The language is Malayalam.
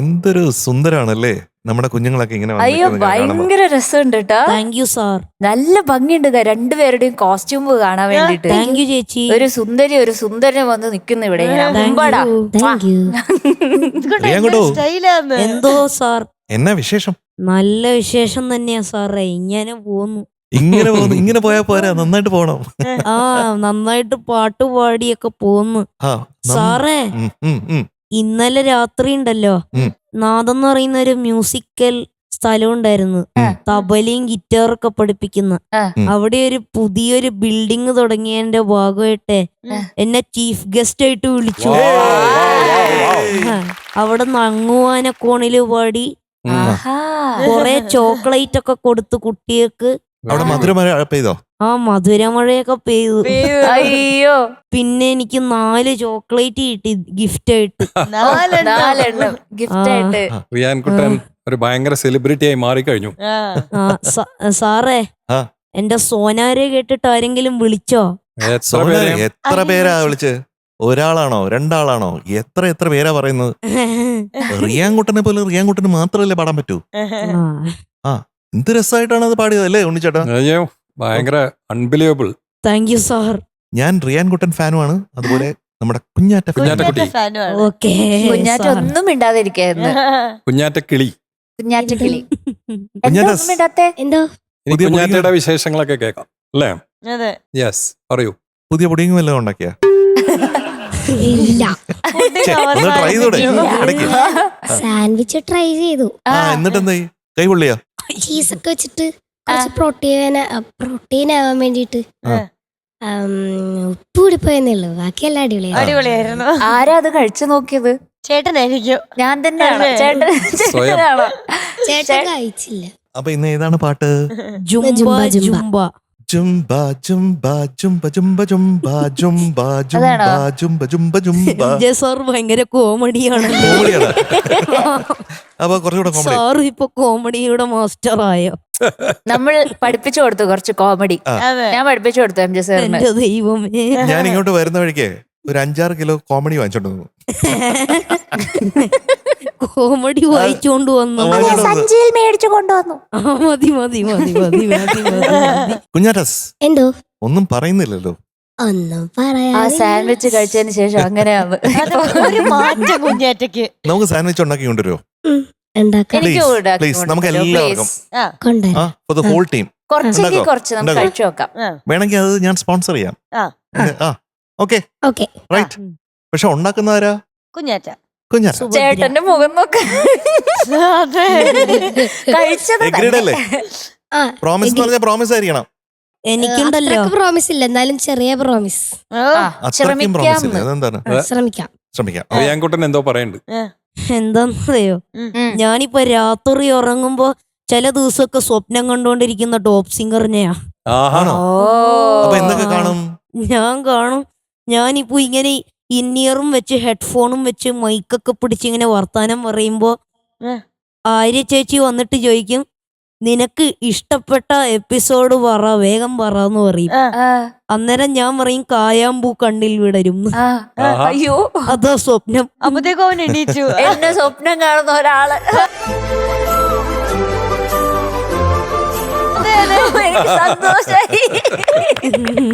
എന്തൊരു സുന്ദരാണല്ലേ നമ്മുടെ കുഞ്ഞുങ്ങളൊക്കെ ഇങ്ങനെ അയ്യോ വന്നിരിക്കുന്നത് കാണുമ്പോ. ഭയങ്കര രസമുണ്ട് കേട്ടോ. Thank you sir. നല്ല ഭംഗിയുണ്ട് രണ്ടുപേരുടെയും കോസ്റ്റ്യൂം കാണാൻ വേണ്ടിട്ട്. താങ്ക് യു ചേച്ചി. ഒരു സുന്ദരി ഒരു സുന്ദരൻ വന്ന് നിക്കുന്നു ഇവിടെ ഇങ്ങനെ. Thank മുമ്പാടാ. you. Thank you. പ്രിയങ്കടോ, എന്തോ സാർ. എന്നാ വിശേഷം? നല്ല വിശേഷം തന്നെയാ സാറേ. ഇങ്ങനെ പോന്നു. ഇങ്ങനെ പോകുന്നു, ഇങ്ങനെ പോയാ പോരാ, നന്നായിട്ട് പോണം. ആ നന്നായിട്ട് പാട്ട് പാടിയൊക്കെ പോന്നു ആ, സാറേ. ഉം, ഉം, ഉം. ഇന്നലെ രാത്രി ഉണ്ടല്ലോ, ഉം. നാദം എന്ന് പറയുന്ന ഒരു മ്യൂസിക്കൽ സ്ഥലം ഉണ്ടായിരുന്നു. തബലയും ഗിറ്റാറൊക്കെ പഠിപ്പിക്കുന്ന. അവിടെ ഒരു പുതിയൊരു ബിൽഡിംഗ് തുടങ്ങിയതിന്റെ ഭാഗമായിട്ട് എന്നെ ചീഫ് ഗസ്റ്റ് ആയിട്ട് വിളിച്ചു. അവിടെ നങ്ങുവാനക്കോണില് പാടി കൊറേ ചോക്ലേറ്റ് ഒക്കെ കൊടുത്ത് കുട്ടികൾക്ക്. അവിടെ മധുരമഴ പെയ്തോ? ആ മധുരമഴയൊക്കെ പെയ്തു. അയ്യോ പിന്നെ എനിക്ക് 4 ചോക്ലേറ്റ് കിട്ടി ഗിഫ്റ്റ് ആയിട്ട്. 4 ഗിഫ്റ്റ് ആയിട്ട്. റിയാൻ കുട്ടൻ ഒരു ഭയങ്കര സെലിബ്രിറ്റി ആയി മാറിക്കഴിഞ്ഞു. സാറേ, ആ. എന്റെ സോനാരെ കേട്ടിട്ട് ആരെങ്കിലും വിളിച്ചോ? എത്ര പേരെ? എത്ര പേരാ വിളിച്ച്? ഒരാളാണോ രണ്ടാളാണോ? എത്ര പേരാ പറയുന്നത്? റിയാൻകുട്ടനെ പോലെ റിയാൻകുട്ടന് മാത്രമല്ലേ പാടാൻ പറ്റൂ. എന്ത് രസമായിട്ടാണ് അത് പാടിയത് അല്ലേ ഉണ്ണിച്ചേട്ടാ? അയ്യോ ഭയങ്കര അൺബിലീവബിൾ. Thank you sir. ഞാൻ റിയാൻകുട്ടൻ ഫാനുമാണ്, അതുപോലെ നമ്മുടെ കുഞ്ഞാറ്റ കുഞ്ഞാറ്റക്കുട്ടി. ഓക്കേ കുഞ്ഞാറ്റ ഒന്നും മിണ്ടാതിരിക്കായിരുന്നു. കുഞ്ഞാറ്റ കിളി. കുഞ്ഞാറ്റ കിളി. കുഞ്ഞാറ്റ ഒന്നും മിണ്ടാത്തെ? എന്തോ ഇനി കുഞ്ഞാറ്റയുടെ വിശേഷങ്ങളൊക്കെ കേൾക്കാം അല്ലേ? യെസ്, പറയൂ. പുതിയ പുഡിങ് വല്ലതും ഉണ്ടാക്കിയ? ഇല്ല. ഒന്ന് ട്രൈ ചെയ്തോടെ ഇടയ്ക്ക്? സാൻഡ്വിച്ച് ട്രൈ ചെയ്തു. എന്നിട്ട് എന്തായി? കൈ പൊള്ളിയാ? ചീസൊക്കെ വെച്ചിട്ട് കുറച്ച് പ്രോട്ടീൻ ആവാൻ വേണ്ടിട്ട് ഉപ്പ് കൂടിപ്പോയെന്നേ ഉള്ളൂ. ബാക്കിയെല്ലാം അടിപൊളിയായിരുന്നു. ആരാ അത് കഴിച്ചു നോക്കിയത്? ചേട്ടനായിരിക്കും. ഞാൻ തന്നെയാണോ? ചേട്ടനാണോ? ചേട്ടൻ കഴിച്ചില്ല. അപ്പൊ ഇന്ന് ഏതാണ് പാട്ട്? Zumba Zumba. Zumba. Zumba Zumba Zumba Zumba Zumba Zumba Zumba Zumba Zumba. Sir ഭയങ്കര കോമഡിയാണ്. കോമഡിയാണ്. അപ്പൊ കുറച്ചുകൂടെ കോമഡി. സാർ ഇപ്പൊ കോമഡിയുടെ മാസ്റ്റർ ആയോ? നമ്മൾ പഠിപ്പിച്ചു കൊടുത്തു കുറച്ച് കോമഡി. ഞാൻ പഠിപ്പിച്ചു കൊടുത്തു എം ജെ സാറിന്. എന്റെ ദൈവമേ. ഞാൻ ഇങ്ങോട്ട് വരുന്ന വഴിക്ക് ഒരു 5-6 കിലോ കോമഡി വാങ്ങിച്ചോണ്ട് വന്നു. കോമഡി വായിച്ചോണ്ട് വന്നു. സഞ്ചിയിൽ മേടിച്ചു കൊണ്ടുവന്നു. മതി മതി മതി മതി മതി മതി. കുഞ്ഞാറ്റസ് എന്തോ ഒന്നും പറയുന്നില്ലല്ലോ. ഒന്നും ആ പറയാ. സാൻഡ്വിച്ച് കഴിച്ചതിന് ശേഷം അങ്ങനെയാണ്. ഒരു മാറ്റം കുഞ്ഞാറ്റക്ക്. നമുക്ക് സാൻഡ്വിച്ച് ഉണ്ടാക്കി കൊണ്ടുവരുമോ? ഉണ്ടാക്കാം. എനിക്ക് Please, ഉണ്ടാക്കി please, നമുക്ക് കൊണ്ടുവരൂ, എല്ലാവർക്കും. please. കൊണ്ടുവരാം. For the whole team. കുറച്ചെങ്കിൽ ഉണ്ടാക്കോ? കുറച്ച് നമുക്ക് ഉണ്ടാക്കോ? കഴിച്ചു നോക്കാം. വേണമെങ്കിൽ അത് ഞാൻ സ്പോൺസർ ചെയ്യാം. Okay okay. റൈറ്റ്. പക്ഷെ ഉണ്ടാക്കുന്നവരാ? കുഞ്ഞാറ്റ. കുഞ്ഞാറ്റ. ചേട്ടന്റെ മുഖം നോക്ക്. കഴിച്ചത് Agreed അല്ലേ? ആ പ്രോമിസ് എന്ന് പറഞ്ഞാൽ പ്രോമിസ് ആയിരിക്കണം. എനിക്കുണ്ടല്ലോ പ്രോമിസ് ഇല്ല, എന്നാലും ചെറിയ പ്രോമിസ്. അത്രയ്ക്കും പ്രോമിസ് ഇല്ല. അതെന്താണ്? ശ്രമിക്കാം. ശ്രമിക്കാം. റിയാൻ കുട്ടൻ എന്തോ പറയുന്നുണ്ട്. എന്താന്നറിയോ, ഞാനിപ്പോ രാത്രി ഉറങ്ങുമ്പോ ചില ദിവസമൊക്കെ സ്വപ്നം കണ്ടോണ്ടിരിക്കുന്ന ടോപ്പ് സിംഗറിനെയാ. ആണോ? അപ്പൊ എന്തൊക്കെ കാണും? ഞാൻ കാണും, ഞാനിപ്പോ ഇങ്ങനെ ഇന്നിയറും വെച്ച് ഹെഡ്ഫോണും വെച്ച് മൈക്കൊക്കെ പിടിച്ച് ഇങ്ങനെ വർത്താനം പറയുമ്പോ ആര്യ ചേച്ചി വന്നിട്ട് ചോദിക്കും, നിനക്ക് ഇഷ്ടപ്പെട്ട എപ്പിസോഡ് പറ, വേഗം പറ എന്ന് പറയും. അന്നേരം ഞാൻ പറയും കായാമ്പൂ കണ്ണിൽ വിടരും. അയ്യോ അതാ സ്വപ്നം. അപ്പത്തേക്കും അവൻ എണീച്ചു. എന്നെ സ്വപ്നം കാണുന്ന ഒരാള്. എനിക്ക് സന്തോഷായി.